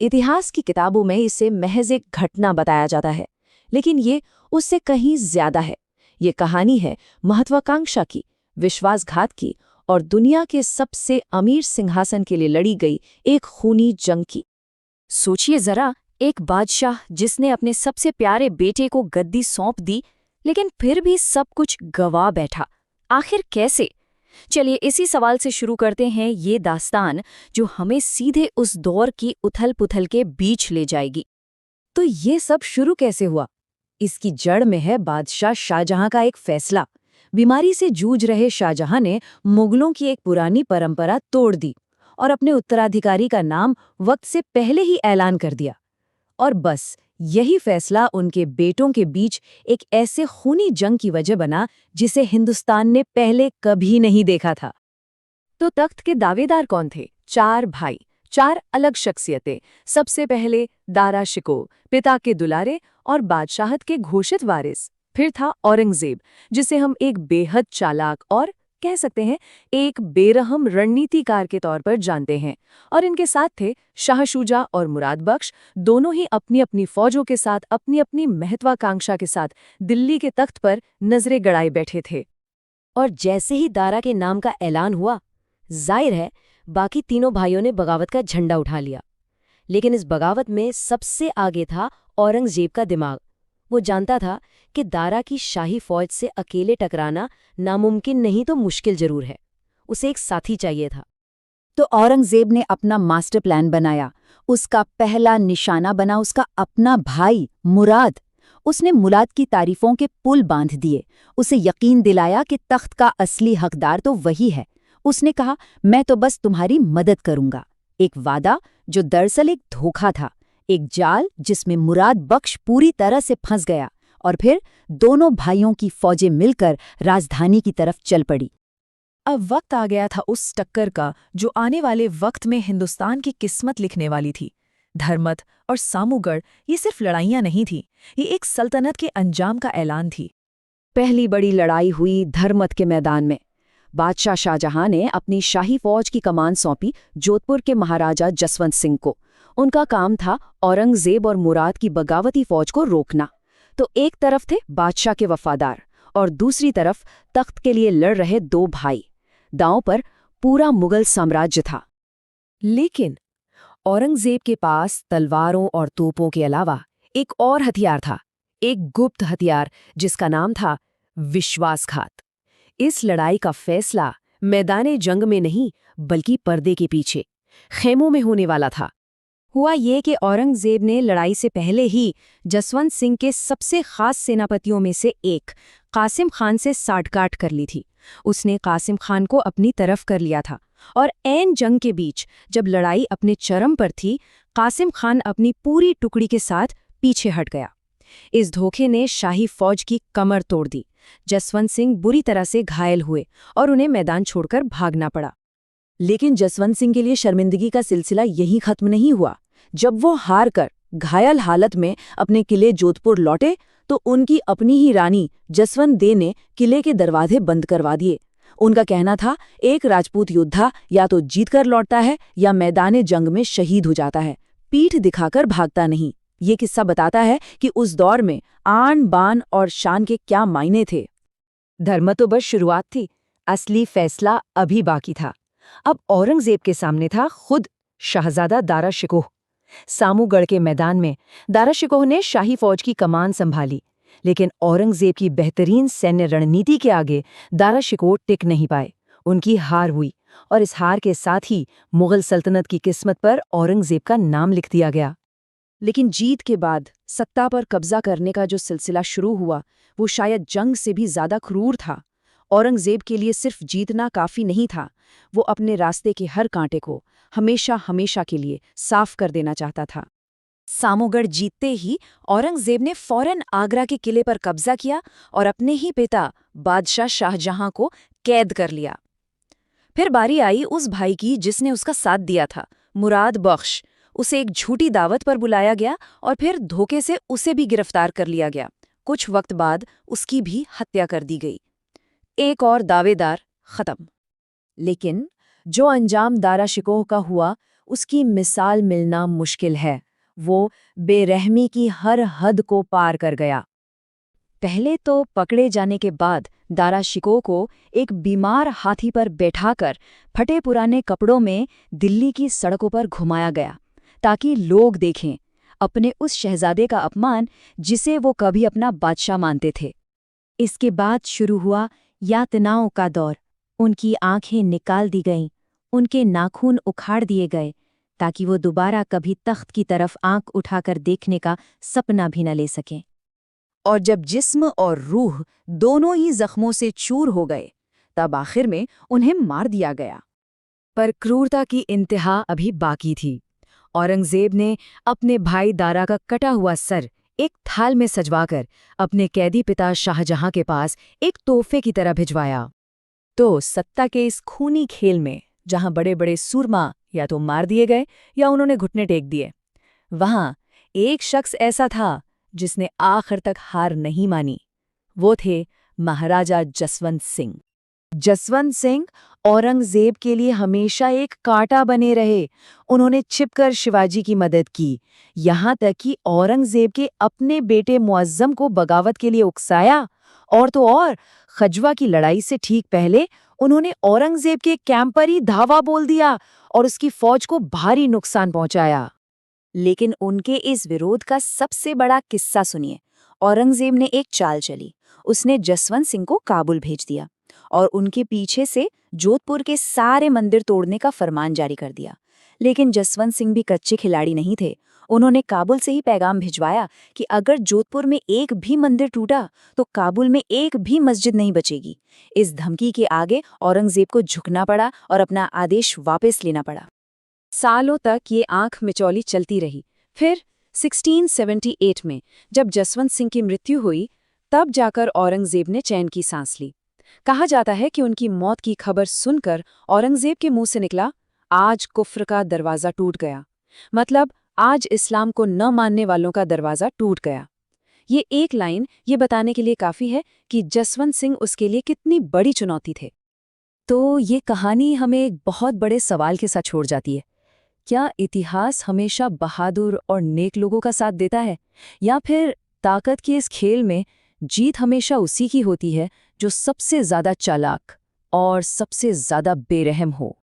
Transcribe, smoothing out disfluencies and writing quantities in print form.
इतिहास की किताबों में इसे महज एक घटना बताया जाता है, लेकिन ये उससे कहीं ज्यादा है। ये कहानी है महत्वाकांक्षा की, विश्वासघात की और दुनिया के सबसे अमीर सिंहासन के लिए लड़ी गई एक खूनी जंग की। सोचिए जरा, एक बादशाह जिसने अपने सबसे प्यारे बेटे को गद्दी सौंप दी, लेकिन फिर भी सब कुछ गंवा बैठा। आखिर कैसे? चलिए इसी सवाल से शुरू करते हैं ये दास्तान, जो हमें सीधे उस दौर की उथल-पुथल के बीच ले जाएगी। तो ये सब शुरू कैसे हुआ? इसकी जड़ में है बादशाह शाहजहां का एक फैसला। बीमारी से जूझ रहे शाहजहां ने मुगलों की एक पुरानी परंपरा तोड़ दी और अपने उत्तराधिकारी का नाम वक्त से पहले ही ऐलान कर दिया। और बस यही फैसला उनके बेटों के बीच एक ऐसे खूनी जंग की वजह बना जिसे हिंदुस्तान ने पहले कभी नहीं देखा था। तो तख्त के दावेदार कौन थे? 4 भाई, 4 अलग शख्सियतें। सबसे पहले दारा शिकोह, पिता के दुलारे और बादशाहत के घोषित वारिस। फिर था औरंगजेब, जिसे हम एक बेहद चालाक और कह सकते हैं एक बेरहम रणनीतिकार के तौर पर जानते हैं। और इनके साथ थे शाह शुजा और मुराद बख्श, दोनों ही अपनी अपनी फौजों के साथ अपनी अपनी महत्वाकांक्षा के साथ दिल्ली के तख्त पर नजरें गड़ाए बैठे थे। और जैसे ही दारा के नाम का ऐलान हुआ, जाहिर है बाकी तीनों भाइयों ने बगावत का झंडा उठा लिया। लेकिन इस बगावत में सबसे आगे था औरंगजेब का दिमाग। वो जानता था कि दारा की शाही फौज से अकेले टकराना नामुमकिन नहीं तो मुश्किल जरूर है। उसे एक साथी चाहिए था। तो औरंगजेब ने अपना मास्टर प्लान बनाया। उसका पहला निशाना बना उसका अपना भाई मुराद। उसने मुराद की तारीफों के पुल बांध दिए, उसे यकीन दिलाया कि तख्त का असली हकदार तो वही है। उसने कहा, मैं तो बस तुम्हारी मदद करूंगा। एक वादा जो दरअसल एक धोखा था, एक जाल जिसमें मुराद बख्श पूरी तरह से फंस गया। और फिर दोनों भाइयों की फौजें मिलकर राजधानी की तरफ चल पड़ी। अब वक्त आ गया था उस टक्कर का जो आने वाले वक्त में हिंदुस्तान की किस्मत लिखने वाली थी। धर्मत और सामूगढ़ ये सिर्फ लड़ाइयां नहीं थी, ये एक सल्तनत के अंजाम का ऐलान थी। पहली बड़ी लड़ाई हुई धर्मत के मैदान में। बादशाह शाहजहां ने अपनी शाही फौज की कमान सौंपी जोधपुर के महाराजा जसवंत सिंह को। उनका काम था औरंगजेब और मुराद की बगावती फौज को रोकना। तो एक तरफ थे बादशाह के वफादार और दूसरी तरफ तख्त के लिए लड़ रहे 2 भाई। दांव पर पूरा मुगल साम्राज्य था। लेकिन औरंगजेब के पास तलवारों और तोपों के अलावा एक और हथियार था, एक गुप्त हथियार जिसका नाम था विश्वासघात। इस लड़ाई का फैसला मैदाने जंग में नहीं बल्कि पर्दे के पीछे खेमों में होने वाला था। हुआ ये कि औरंगजेब ने लड़ाई से पहले ही जसवंत सिंह के सबसे खास सेनापतियों में से एक कासिम खान से साठगांठ कर ली थी। उसने कासिम खान को अपनी तरफ कर लिया था और ऐन जंग के बीच जब लड़ाई अपने चरम पर थी, कासिम खान अपनी पूरी टुकड़ी के साथ पीछे हट गया। इस धोखे ने शाही फौज की कमर तोड़ दी। जसवंत सिंह बुरी तरह से घायल हुए और उन्हें मैदान छोड़कर भागना पड़ा। लेकिन जसवंत सिंह के लिए शर्मिंदगी का सिलसिला यहीं खत्म नहीं हुआ। जब वो हार कर घायल हालत में अपने किले जोधपुर लौटे तो उनकी अपनी ही रानी जसवंत दे ने किले के दरवाजे बंद करवा दिए। उनका कहना था, एक राजपूत योद्धा या तो जीतकर लौटता है या मैदाने जंग में शहीद हो जाता है, पीठ दिखाकर भागता नहीं। ये किस्सा बताता है कि उस दौर में आन बान और शान के क्या मायने थे। धर्म तो बस शुरुआत थी, असली फैसला अभी बाकी था। अब औरंगजेब के सामने था खुद शहजादा दारा शिकोह। सामूगढ़ के मैदान में दारा शिकोह ने शाही फौज की कमान संभाली, लेकिन औरंगजेब की बेहतरीन सैन्य रणनीति के आगे दारा शिकोह टिक नहीं पाए। उनकी हार हुई और इस हार के साथ ही मुगल सल्तनत की किस्मत पर औरंगजेब का नाम लिख दिया गया। लेकिन जीत के बाद सत्ता पर कब्जा करने का जो सिलसिला शुरू हुआ, वो शायद जंग से भी ज्यादा क्रूर था। औरंगजेब के लिए सिर्फ जीतना काफी नहीं था, वो अपने रास्ते के हर कांटे को हमेशा हमेशा के लिए साफ कर देना चाहता था। सामूगढ़ जीतते ही औरंगजेब ने फौरन आगरा के किले पर कब्जा किया और अपने ही पिता बादशाह शाहजहां को कैद कर लिया। फिर बारी आई उस भाई की जिसने उसका साथ दिया था, मुराद बख्श। उसे एक झूठी दावत पर बुलाया गया और फिर धोखे से उसे भी गिरफ्तार कर लिया गया। कुछ वक्त बाद उसकी भी हत्या कर दी गई। एक और दावेदार खत्म। लेकिन जो अंजाम दारा शिकोह का हुआ, उसकी मिसाल मिलना मुश्किल है। वो बेरहमी की हर हद को पार कर गया। पहले तो पकड़े जाने के बाद दारा शिकोह को एक बीमार हाथी पर बैठाकर फटे पुराने कपड़ों में दिल्ली की सड़कों पर घुमाया गया, ताकि लोग देखें अपने उस शहजादे का अपमान जिसे वो कभी अपना बादशाह मानते थे। इसके बाद शुरू हुआ यातनाओं का दौर। उनकी आंखें निकाल दी गईं, उनके नाखून उखाड़ दिए गए, ताकि वो दोबारा कभी तख्त की तरफ आंख उठाकर देखने का सपना भी न ले सकें। और जब जिस्म और रूह दोनों ही जख्मों से चूर हो गए, तब आखिर में उन्हें मार दिया गया। पर क्रूरता की इंतहा अभी बाकी थी। औरंगजेब ने अपने भाई दारा का कटा हुआ सर एक थाल में सजवाकर अपने कैदी पिता शाहजहां के पास एक तोहफे की तरह भिजवाया। तो सत्ता के इस खूनी खेल में, जहां बड़े बड़े सूरमा या तो मार दिए गए या उन्होंने घुटने टेक दिए, वहां एक शख्स ऐसा था जिसने आखिर तक हार नहीं मानी। वो थे महाराजा जसवंत सिंह। जसवंत सिंह औरंगजेब के लिए हमेशा एक कांटा बने रहे। उन्होंने छिपकर शिवाजी की मदद की, यहाँ तक कि औरंगजेब के अपने बेटे मुअज्जम को बगावत के लिए उकसाया। और तो और, खजवा की लड़ाई से ठीक पहले उन्होंने औरंगजेब के कैंप पर ही धावा बोल दिया और उसकी फौज को भारी नुकसान पहुंचाया। लेकिन उनके इस विरोध का सबसे बड़ा किस्सा सुनिए। औरंगजेब ने एक चाल चली। उसने जसवंत सिंह को काबुल भेज दिया और उनके पीछे से जोधपुर के सारे मंदिर तोड़ने का फरमान जारी कर दिया। लेकिन जसवंत सिंह भी कच्चे खिलाड़ी नहीं थे। उन्होंने काबुल से ही पैगाम भिजवाया कि अगर जोधपुर में एक भी मंदिर टूटा तो काबुल में एक भी मस्जिद नहीं बचेगी। इस धमकी के आगे औरंगजेब को झुकना पड़ा और अपना आदेश वापस लेना पड़ा। सालों तक ये आंख मिचौली चलती रही। फिर 1678 में जब जसवंत सिंह की मृत्यु हुई, तब जाकर औरंगजेब ने चैन की सांस ली। कहा जाता है कि उनकी मौत की खबर सुनकर औरंगजेब के मुंह से निकला, आज कुफ्र का दरवाज़ा टूट गया। मतलब आज इस्लाम को न मानने वालों का दरवाज़ा टूट गया। ये एक लाइन ये बताने के लिए काफ़ी है कि जसवंत सिंह उसके लिए कितनी बड़ी चुनौती थे। तो ये कहानी हमें एक बहुत बड़े सवाल के साथ छोड़ जाती है। क्या इतिहास हमेशा बहादुर और नेक लोगों का साथ देता है, या फिर ताकत के इस खेल में जीत हमेशा उसी की होती है जो सबसे ज़्यादा चालाक और सबसे ज़्यादा बेरहम हो?